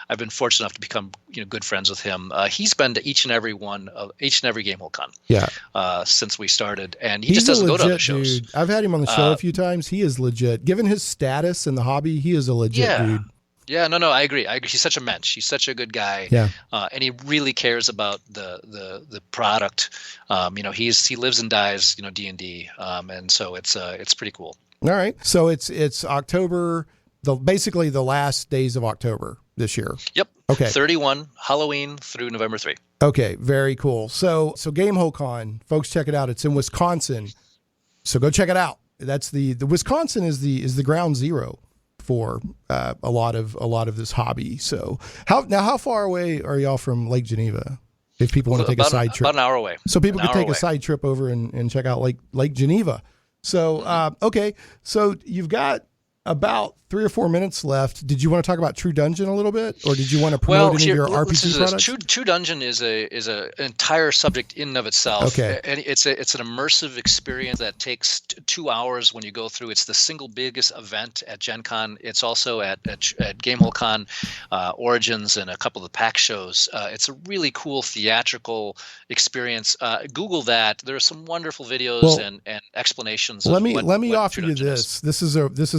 I've been fortunate enough to become good friends with him. He's been to each and every Gamehole Con since we started, and he just doesn't go to other shows. Dude. I've had him on the show a few times. He is legit. Given his status in the hobby, he is a legit dude. Yeah, no, I agree. He's such a mensch. He's such a good guy. Yeah. And he really cares about the product. He lives and dies, D&D. And so it's pretty cool. All right. So it's October, basically the last days of October this year. Yep. Okay. 31 Halloween through November 3. Okay. Very cool. So Gamehole Con, folks, check it out. It's in Wisconsin. So go check it out. That's the Wisconsin is the ground zero for a lot of this hobby. So how far away are y'all from Lake Geneva? If people want to take a side trip, about an hour away. So people can take a side trip over and check out Lake Geneva. So okay, so you've got about 3 or 4 minutes left. Did you want to talk about True Dungeon a little bit, or did you want to promote any of your RPG products? True Dungeon is an entire subject in and of itself. Okay. And it's an immersive experience that takes 2 hours when you go through. It's the single biggest event at Gen Con. It's also at Gamehole Con, Origins, and a couple of the PAX shows. It's a really cool theatrical experience. Google that. There are some wonderful videos and explanations. Let me offer you this. This is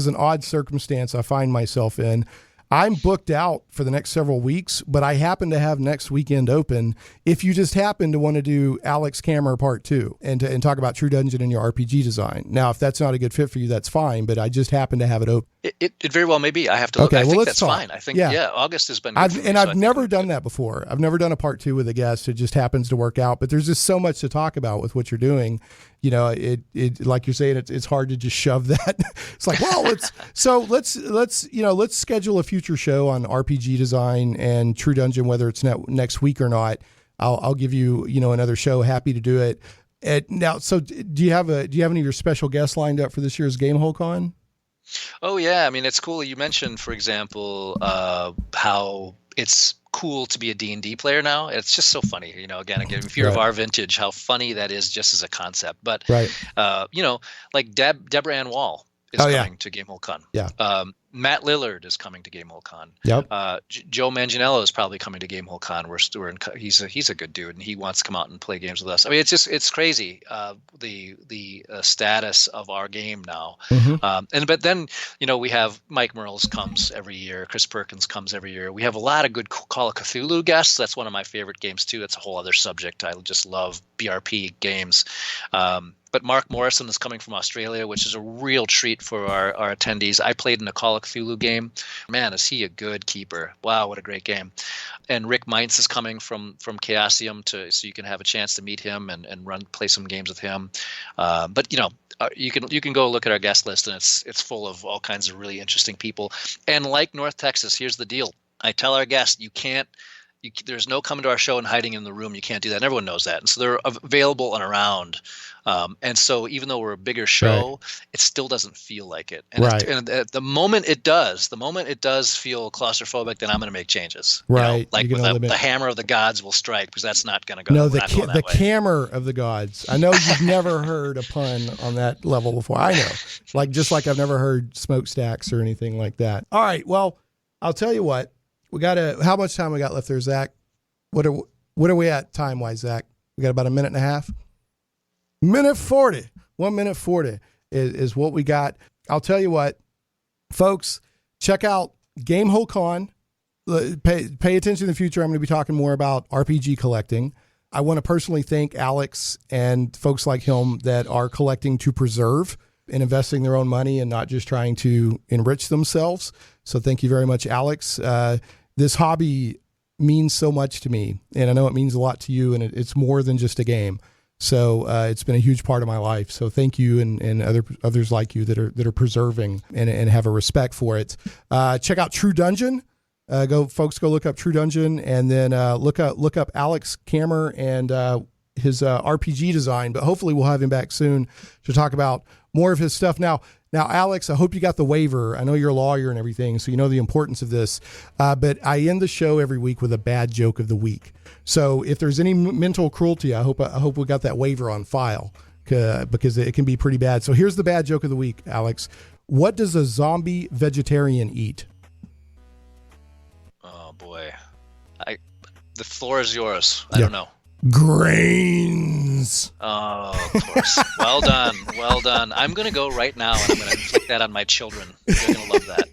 an odd circumstance I find myself in. I'm booked out for the next several weeks, but I happen to have next weekend open. If you just happen to want to do Alex Kammer Part 2 and talk about True Dungeon and your RPG design. Now, if that's not a good fit for you, that's fine, but I just happen to have it open. It very well may be. I have to look. Okay, I well, think let's that's talk. fine. I think, August has been good I've never done that before. I've never done a Part 2 with a guest. It just happens to work out, but there's just so much to talk about with what you're doing. It like you're saying, it's hard to just shove that. It's like, well, let's schedule a future show on RPG design and True Dungeon, whether it's next week or not. I'll give you another show. Happy to do it. Now, so do you have any of your special guests lined up for this year's Gamehole Con? Oh yeah, I mean it's cool. You mentioned, for example, how it's cool to be a D&D player now. It's just so funny, again, if you're of our vintage, how funny that is just as a concept. But like Deborah Ann Wall is coming to Gamehole Con. Yeah. Matt Lillard is coming to Gamehole Con. Yep. Joe Manganiello is probably coming to Gamehole Con. He's a good dude, and he wants to come out and play games with us. I mean, it's crazy the status of our game now. Mm-hmm. But then we have Mike Merles comes every year. Chris Perkins comes every year. We have a lot of good Call of Cthulhu guests. That's one of my favorite games too. That's a whole other subject. I just love BRP games. But Mark Morrison is coming from Australia, which is a real treat for our attendees. I played in a Call of Cthulhu game. Man, is he a good keeper. Wow, what a great game. And Rick Meintz is coming from Chaosium, so you can have a chance to meet him and play some games with him. But you can go look at our guest list, and it's full of all kinds of really interesting people. And like North Texas, here's the deal. I tell our guests, there's no coming to our show and hiding in the room. You can't do that. And everyone knows that. And so they're available and around. And so even though we're a bigger show, it still doesn't feel like it. And, and the moment it does feel claustrophobic, then I'm going to make changes. Right. Like the hammer of the gods will strike, because that's not going to go. No, the Kammer of the gods. I know you've never heard a pun on that level before. I know. Just like I've never heard smokestacks or anything like that. All right. Well, I'll tell you what. How much time we got left there, Zach? What are we at time-wise, Zach? We got about a minute and a half? Minute 40. 1 minute 40 is what we got. I'll tell you what, folks, check out Gamehole Con. Pay attention in the future. I'm going to be talking more about RPG collecting. I want to personally thank Alex and folks like him that are collecting to preserve and investing their own money and not just trying to enrich themselves. So thank you very much, Alex. This hobby means so much to me, and I know it means a lot to you, and it's more than just a game. So it's been a huge part of my life. So thank you and others like you that are preserving and have a respect for it. Check out True Dungeon. Go look up True Dungeon, and then look up Alex Kammer and his RPG design. But hopefully we'll have him back soon to talk about more of his stuff. Now, Alex, I hope you got the waiver. I know you're a lawyer and everything, so you know the importance of this. But I end the show every week with a bad joke of the week. So if there's any mental cruelty, I hope we got that waiver on file, because it can be pretty bad. So here's the bad joke of the week, Alex. What does a zombie vegetarian eat? Oh boy, the floor is yours. I don't know. Grains. Oh, of course. Well done. I'm going to go right now, and I'm going to inflict that on my children. They're going to love that.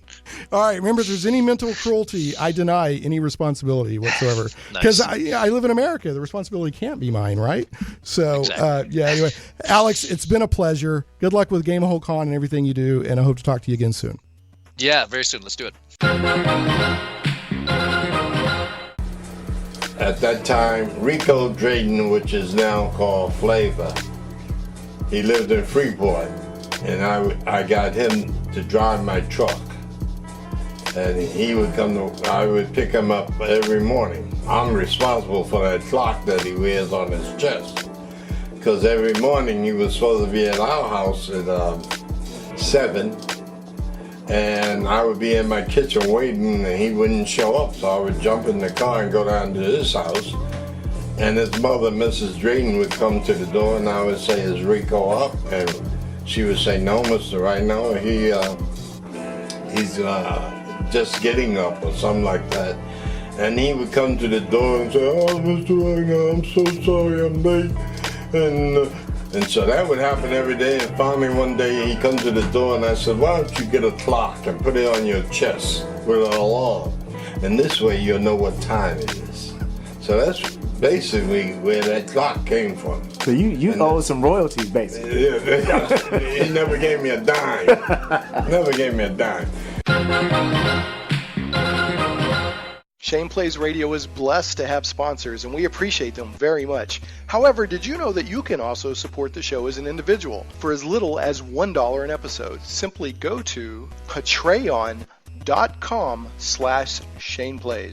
All right. Remember, if there's any mental cruelty, I deny any responsibility whatsoever. Because I live in America. The responsibility can't be mine, right? So, exactly. Anyway. Alex, it's been a pleasure. Good luck with Gamehole Con and everything you do, and I hope to talk to you again soon. Yeah, very soon. Let's do it. At that time, Rico Drayton, which is now called Flava, he lived in Freeport, and I got him to drive my truck. And he would I would pick him up every morning. I'm responsible for that clock that he wears on his chest, because every morning he was supposed to be at our house at 7, and I would be in my kitchen waiting, and he wouldn't show up, so I would jump in the car and go down to his house, and his mother, Mrs. Drayton, would come to the door, and I would say, "Is Rico up?" And she would say, "No, Mr. Right now, he's just getting up," or something like that. And he would come to the door and say, "Oh, Mr. Right now, I'm so sorry I'm late." And so that would happen every day, and finally one day he comes to the door and I said, "Why don't you get a clock and put it on your chest with an alarm? And this way you'll know what time it is." So that's basically where that clock came from. So you owe some royalties, basically. Yeah, he never gave me a dime. Never gave me a dime. Shane Plays Radio is blessed to have sponsors, and we appreciate them very much. However, did you know that you can also support the show as an individual for as little as $1 an episode? Simply go to patreon.com/ShanePlays.